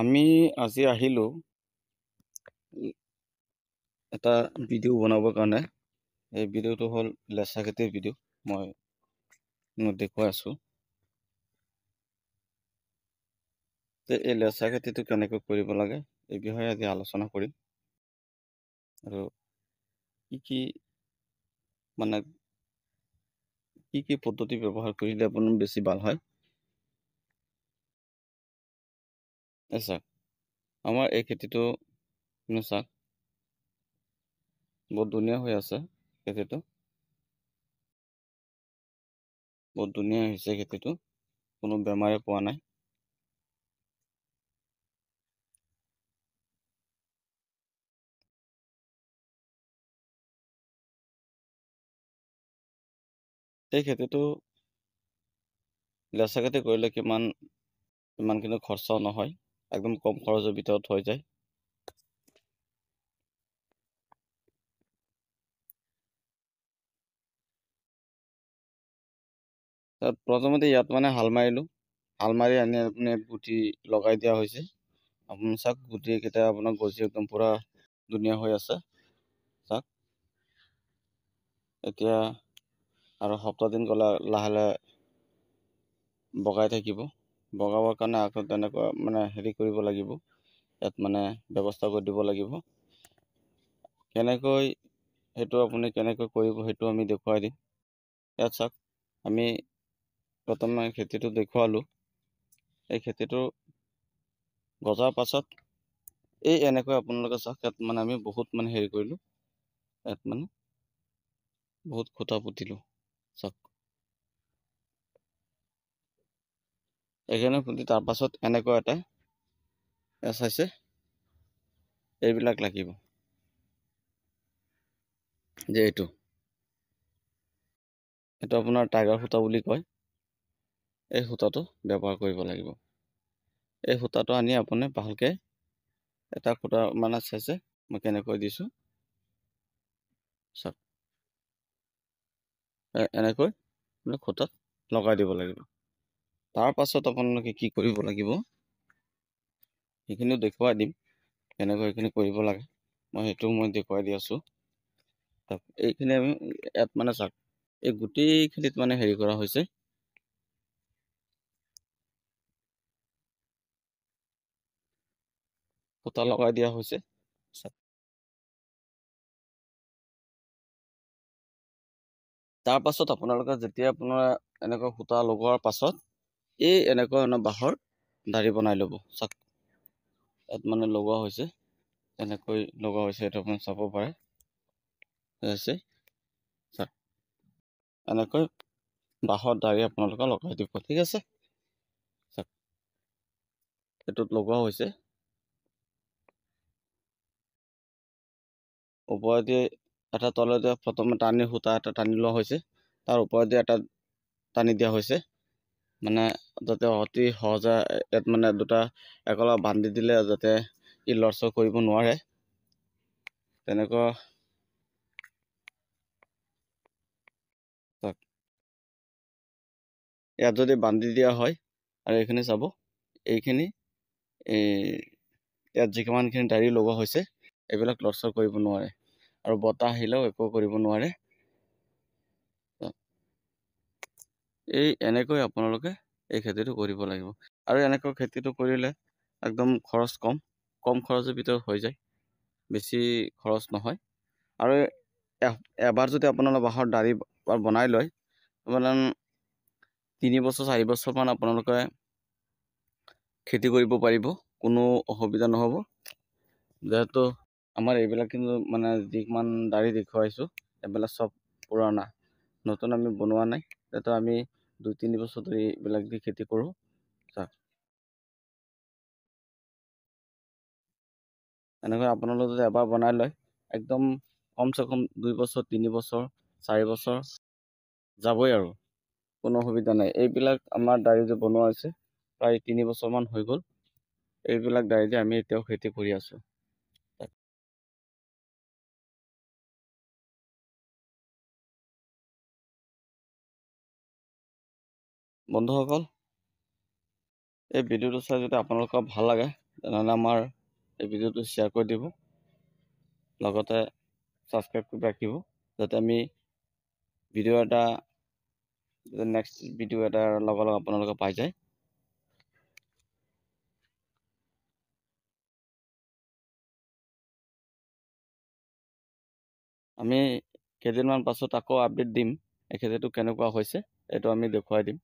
আমি আজি আহিলো এটা ভিডিঅ' বনাবৰ কাৰণে। এই ভিডিঅ'টো হ'ল লেচা খেতিৰ ভিডিঅ'। মই দেখুৱাই আছো যে এই লেচা খেতিটো কেনেকৈ কৰিব লাগে, এই বিষয়ে আজি আলোচনা কৰিম। আৰু কি মানে কি পদ্ধতি ব্যৱহাৰ কৰিলে আপোনাৰ বেছি ভাল হয়। চাওক, আমাৰ এই খেতিটো চাওক, বহুত ধুনীয়া হৈ আছে। খেতিটো বহুত ধুনীয়া হৈছে, খেতিটো কোনো বেমাৰে পোৱা নাই। এই খেতিটো লেচা খেতি কৰিলে ইমানখিনি খৰচাও নহয়, একদম কম খৰচৰ ভিতৰত হৈ যায়। তাত প্ৰথমতে ইয়াত হাল মাৰিলোঁ। হাল মাৰি আনি আপুনি গুটি লগাই দিয়া হৈছে। আপুনি চাওক, গুটিকেইটা আপোনাৰ গজি একদম পুৰা ধুনীয়া হৈ আছে। চাওক, এতিয়া আৰু সপ্তাহ দিন গ'লে লাহে লাহে বগাই থাকিব। বগাবৰ কাৰণে আকৌ তেনেকুৱা হেৰি কৰিব লাগিব, ইয়াত ব্যৱস্থা কৰি দিব লাগিব। সেইটো আপুনি কেনেকৈ কৰিব সেইটো আমি দেখুৱাই দিম। ইয়াত চাওক, আমি প্ৰথমে খেতিটো দেখুৱালোঁ। এই খেতিটো গজাৰ পাছত এনেকৈ আপোনালোকে চাওক, ইয়াত আমি বহুত হেৰি কৰিলোঁ। ইয়াত বহুত খুঁটা পুতিলোঁ। চাওক, এইখিনি পুতি তাৰ পাছত এনেকুৱা এটা চাইছে, এইবিলাক লাগিব যে এইটো আপোনাৰ টাইগাৰ সূতা বুলি কয়। এই সূতাটো ব্যৱহাৰ কৰিব লাগিব। এই সূতাটো আনি আপুনি ভালকৈ এটা সূতা চাইছে মই কেনেকৈ দিছোঁ। চাওক, এনেকৈ সূতাত লগাই দিব লাগিব। তাৰ পাছত আপোনালোকে কি কৰিব লাগিব সেইখিনিও দেখুৱাই দিম, কেনেকৈ এইখিনি কৰিব লাগে। মই দেখুৱাই দি আছোঁ। এইখিনি আমি ইয়াত চাওক, এই গোটেইখিনিত হেৰি কৰা হৈছে। সূতা লগাই দিয়া হৈছে। তাৰ পাছত আপোনালোকে যেতিয়া এনেকৈ সূতা লগোৱাৰ পাছত এনেকুৱা বাঁহৰ দাৰি বনাই ল'ব। চাওক, ইয়াত লগোৱা হৈছে, এনেকৈ লগোৱা হৈছে, এইটো আপুনি চাব পাৰে। চাওক, এনেকৈ বাঁহৰ দাৰি আপোনালোকে লগাই দিব। ঠিক আছে, চাওক, এইটোত লগোৱা হৈছে। ওপৰেদি এটা তলেদি প্ৰথমে সূতা এটা টানি লোৱা হৈছে। তাৰ ওপৰেদি এটা টানি দিয়া হৈছে, যাতে অতি সহজে ইয়াত দুটা একলা বান্ধি দিলে যাতে লৰচৰ কৰিব নোৱাৰে। তেনেকুৱা ইয়াত যদি বান্ধি দিয়া হয়, আৰু এইখিনি চাব, এইখিনি ইয়াত যিমানখিনি দাৰি লগোৱা হৈছে, এইবিলাক লৰচৰ কৰিব নোৱাৰে, আৰু বতাহ আহিলেও একো কৰিব নোৱাৰে। এনেকৈ আপোনালোকে এই খেতিটো কৰিব লাগিব। আৰু এনেকৈ খেতিটো কৰিলে একদম খৰচ কম খৰচৰ ভিতৰত হৈ যায়, বেছি খৰচ নহয়। আৰু এবাৰ যদি আপোনালোকে বাঁহৰ দাৰি বনাই লয়, 3 বছৰ 4 বছৰমান আপোনালোকে খেতি কৰিব পাৰিব, কোনো অসুবিধা নহ'ব। যিহেতু আমাৰ এইবিলাক কিন্তু যিমান দাৰি দেখুৱাইছোঁ, এইবিলাক চব পুৰণা, নতুন আমি বনোৱা নাই। যিহেতু আমি 2-3 বছৰ ধৰি এইবিলাক দি খেতি কৰোঁ। এনেকৈ আপোনালোকে যদি এবাৰ বনাই লয়, একদম কমচে কম 2 বছৰ 3 বছৰ 4 বছৰ যাবই, আৰু কোনো অসুবিধা নাই। এইবিলাক আমাৰ দাৰি যে বনোৱা হৈছে, প্ৰায় 3 বছৰমান হৈ গ'ল। এইবিলাক দাৰি দি আমি এতিয়াও খেতি কৰি আছোঁ। বন্ধুসকল, এই ভিডিঅ'টো চাই যদি আপোনালোকৰ ভাল লাগে, তেনেহ'লে আমাৰ এই ভিডিঅ'টো শ্বেয়াৰ কৰি দিব, লগতে ছাবস্ক্ৰাইব কৰি ৰাখিব, যাতে আমি ভিডিঅ' এটা নেক্সট ভিডিঅ' এটাৰ লগে লগে আপোনালোকে পাই যায়। আমি কেইদিনমান পাছত আকৌ আপডেট দিম, এই খেতিটো কেনেকুৱা হৈছে এইটো আমি দেখুৱাই দিম।